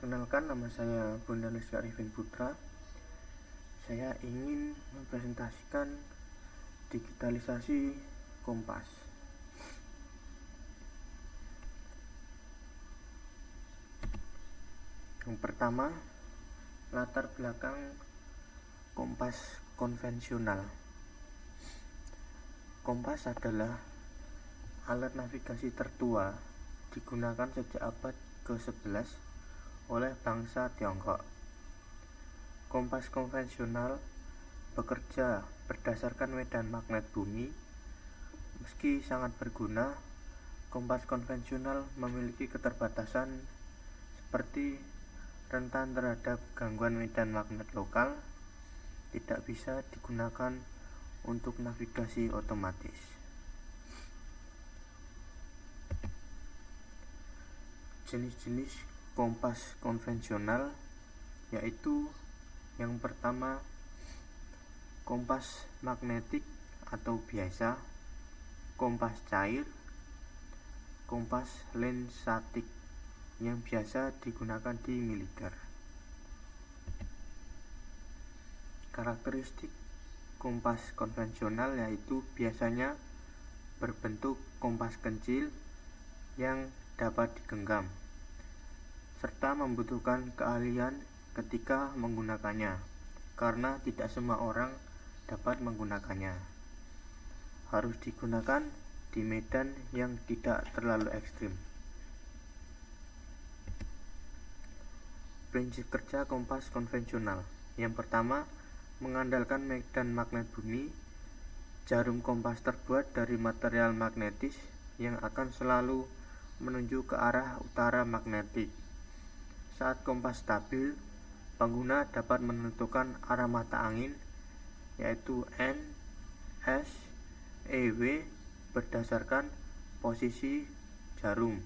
Perkenalkan, nama saya Bondanus Arifin Putra. Saya ingin mempresentasikan digitalisasi Kompas. Yang pertama, latar belakang Kompas konvensional. Kompas adalah alat navigasi tertua digunakan sejak abad ke-11 oleh bangsa Tiongkok. Kompas konvensional bekerja berdasarkan medan magnet bumi. Meski sangat berguna, kompas konvensional memiliki keterbatasan seperti rentan terhadap gangguan medan magnet lokal, tidak bisa digunakan untuk navigasi otomatis. Jenis-jenis kompas konvensional yaitu yang pertama, kompas magnetik atau biasa, kompas cair, kompas lensatik yang biasa digunakan di militer. Karakteristik kompas konvensional yaitu biasanya berbentuk kompas kecil yang dapat digenggam, serta membutuhkan keahlian ketika menggunakannya, karena tidak semua orang dapat menggunakannya. Harus digunakan di medan yang tidak terlalu ekstrim. Prinsip kerja kompas konvensional. Yang pertama, mengandalkan medan magnet bumi. Jarum kompas terbuat dari material magnetis yang akan selalu menuju ke arah utara magnetik. Saat kompas stabil, pengguna dapat menentukan arah mata angin, yaitu N, S, E, W berdasarkan posisi jarum.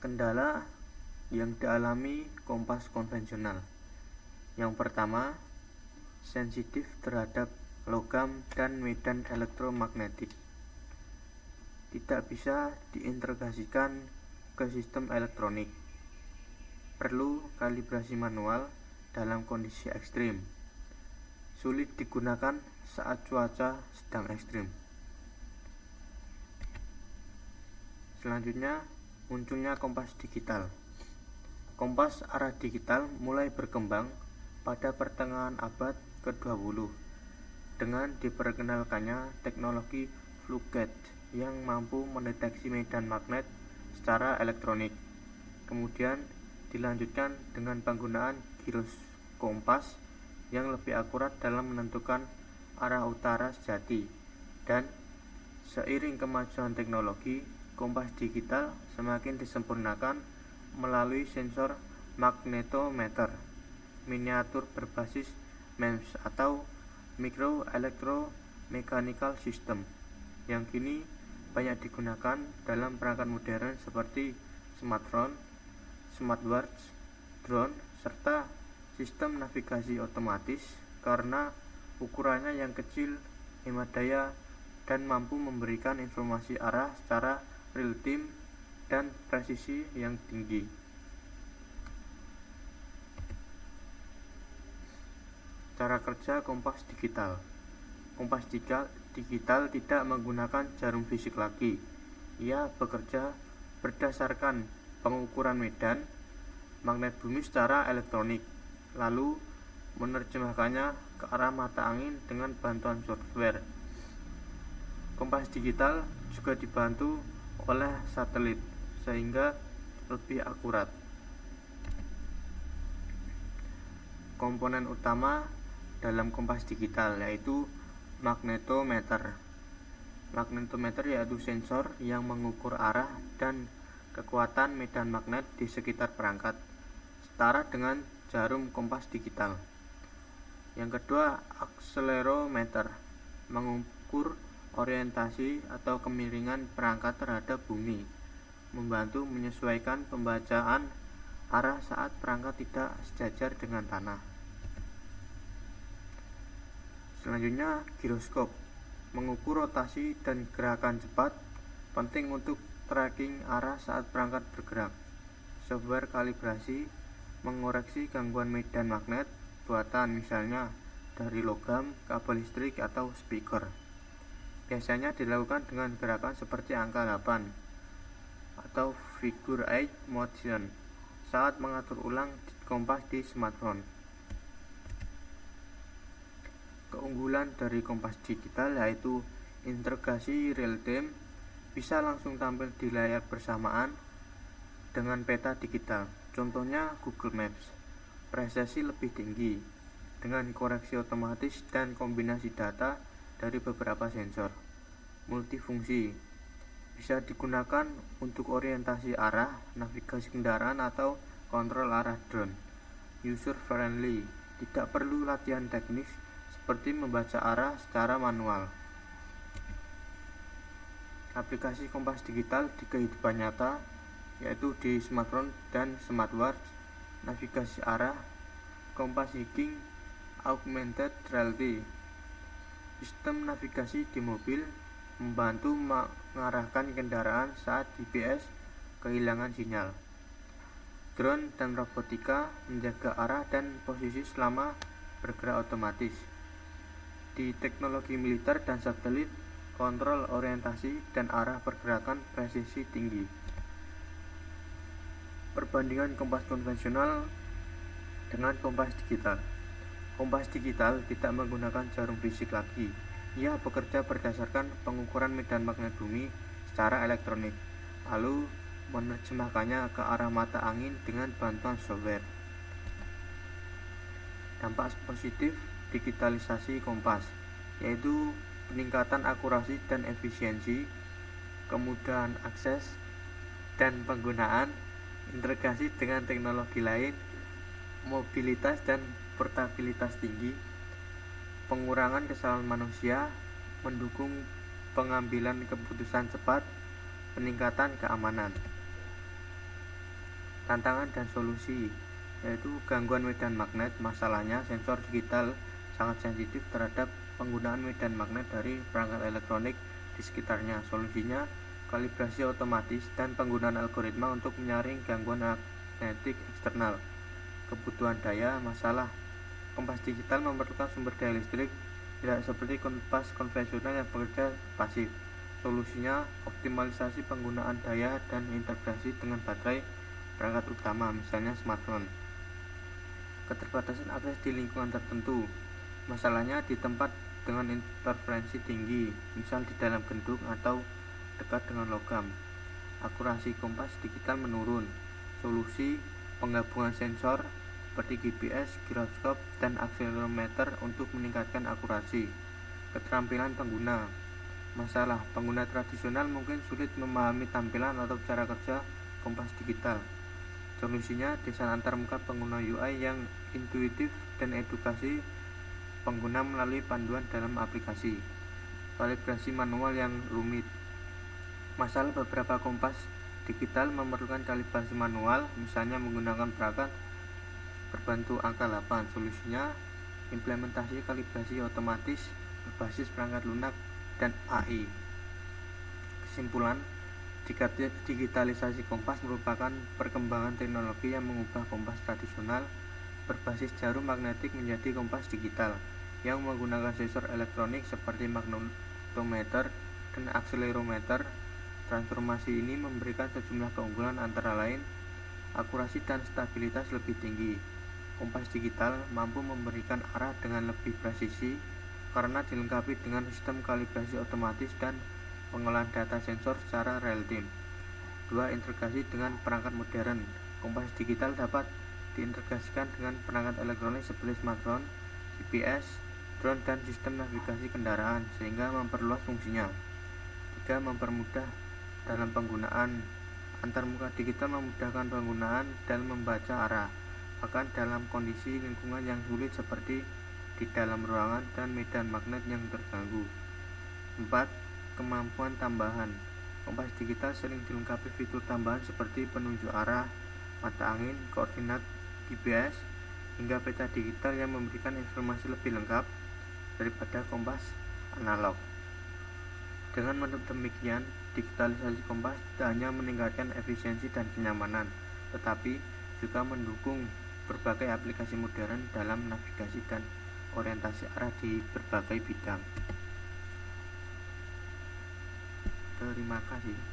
Kendala yang dialami kompas konvensional. Yang pertama, sensitif terhadap logam dan medan elektromagnetik. Tidak bisa diintegrasikan ke sistem elektronik. Perlu kalibrasi manual dalam kondisi ekstrim. Sulit digunakan saat cuaca sedang ekstrim. Selanjutnya, munculnya kompas digital. Kompas arah digital mulai berkembang pada pertengahan abad ke-20 dengan diperkenalkannya teknologi fluke yang mampu mendeteksi medan magnet secara elektronik. Kemudian dilanjutkan dengan penggunaan giros kompas yang lebih akurat dalam menentukan arah utara sejati. Dan seiring kemajuan teknologi, kompas digital semakin disempurnakan melalui sensor magnetometer miniatur berbasis MEMS atau Micro Electromechanical System yang kini banyak digunakan dalam perangkat modern seperti smartphone, smartwatch, drone, serta sistem navigasi otomatis karena ukurannya yang kecil, hemat daya, dan mampu memberikan informasi arah secara real time dan presisi yang tinggi. Cara kerja kompas digital. Kompas digital tidak menggunakan jarum fisik lagi. Ia bekerja berdasarkan pengukuran medan magnet bumi secara elektronik, lalu menerjemahkannya ke arah mata angin dengan bantuan software. Kompas digital juga dibantu oleh satelit sehingga lebih akurat. Komponen utama dalam kompas digital yaitu magnetometer. Magnetometer yaitu sensor yang mengukur arah dan kekuatan medan magnet di sekitar perangkat, setara dengan jarum kompas digital. Yang kedua, akselerometer, mengukur orientasi atau kemiringan perangkat terhadap bumi, membantu menyesuaikan pembacaan arah saat perangkat tidak sejajar dengan tanah. Selanjutnya, giroskop, mengukur rotasi dan gerakan cepat, penting untuk tracking arah saat perangkat bergerak. Software kalibrasi mengoreksi gangguan medan magnet buatan, misalnya dari logam, kabel listrik, atau speaker. Biasanya dilakukan dengan gerakan seperti angka 8 atau figure 8 motion saat mengatur ulang kompas di smartphone. Keunggulan dari kompas digital yaitu integrasi real time, bisa langsung tampil di layar bersamaan dengan peta digital. Contohnya Google Maps. Presisi lebih tinggi dengan koreksi otomatis dan kombinasi data dari beberapa sensor. Multifungsi, bisa digunakan untuk orientasi arah, navigasi kendaraan, atau kontrol arah drone. User friendly, tidak perlu latihan teknis seperti membaca arah secara manual. Aplikasi kompas digital di kehidupan nyata yaitu di smartphone dan smartwatch, navigasi arah, kompas hiking, augmented reality, sistem navigasi di mobil, membantu mengarahkan kendaraan saat GPS kehilangan sinyal. Drone dan robotika menjaga arah dan posisi selama bergerak otomatis. Di teknologi militer dan satelit, kontrol orientasi dan arah pergerakan presisi tinggi. Perbandingan kompas konvensional dengan kompas digital. Kompas digital tidak menggunakan jarum fisik lagi. Ia bekerja berdasarkan pengukuran medan magnet bumi secara elektronik, lalu menerjemahkannya ke arah mata angin dengan bantuan software. Dampak positif digitalisasi kompas yaitu peningkatan akurasi dan efisiensi, kemudahan akses dan penggunaan, integrasi dengan teknologi lain, mobilitas dan portabilitas tinggi, pengurangan kesalahan manusia, mendukung pengambilan keputusan cepat, peningkatan keamanan. Tantangan dan solusi yaitu gangguan medan magnet. Masalahnya sensor digital sangat sensitif terhadap penggunaan medan magnet dari perangkat elektronik di sekitarnya. Solusinya kalibrasi otomatis dan penggunaan algoritma untuk menyaring gangguan magnetik eksternal. Kebutuhan daya. Masalah kompas digital memerlukan sumber daya listrik, tidak seperti kompas konvensional yang bekerja pasif. Solusinya optimalisasi penggunaan daya dan integrasi dengan baterai perangkat utama, misalnya smartphone. Keterbatasan akses di lingkungan tertentu. Masalahnya di tempat dengan interferensi tinggi, misal di dalam gedung atau dekat dengan logam. Akurasi kompas digital menurun. Solusi penggabungan sensor seperti GPS, giroskop, dan akselerometer untuk meningkatkan akurasi. Keterampilan pengguna. Masalah pengguna tradisional mungkin sulit memahami tampilan atau cara kerja kompas digital. Solusinya desain antarmuka pengguna UI yang intuitif dan edukasi pengguna melalui panduan dalam aplikasi. Kalibrasi manual yang rumit. Masalah beberapa kompas digital memerlukan kalibrasi manual, misalnya menggunakan perangkat berbantu angka 8. Solusinya implementasi kalibrasi otomatis berbasis perangkat lunak dan AI. Kesimpulan, digitalisasi kompas merupakan perkembangan teknologi yang mengubah kompas tradisional berbasis jarum magnetik menjadi kompas digital yang menggunakan sensor elektronik seperti magnetometer dan akselerometer. Transformasi ini memberikan sejumlah keunggulan, antara lain akurasi dan stabilitas lebih tinggi. Kompas digital mampu memberikan arah dengan lebih presisi karena dilengkapi dengan sistem kalibrasi otomatis dan pengolahan data sensor secara real time. 2. Integrasi dengan perangkat modern. Kompas digital dapat diintegrasikan dengan perangkat elektronik seperti smartphone, GPS, drone, dan sistem navigasi kendaraan sehingga memperluas fungsinya. 3. Mempermudah dalam penggunaan. Antarmuka digital memudahkan penggunaan dan membaca arah, bahkan dalam kondisi lingkungan yang sulit seperti di dalam ruangan dan medan magnet yang terganggu. 4. Kemampuan tambahan. Kompas digital sering dilengkapi fitur tambahan seperti penunjuk arah, mata angin, koordinat, GPS, hingga peta digital yang memberikan informasi lebih lengkap daripada kompas analog. Dengan demikian, digitalisasi Kompas tidak hanya meningkatkan efisiensi dan kenyamanan, tetapi juga mendukung berbagai aplikasi modern dalam navigasi dan orientasi arah di berbagai bidang. Terima kasih.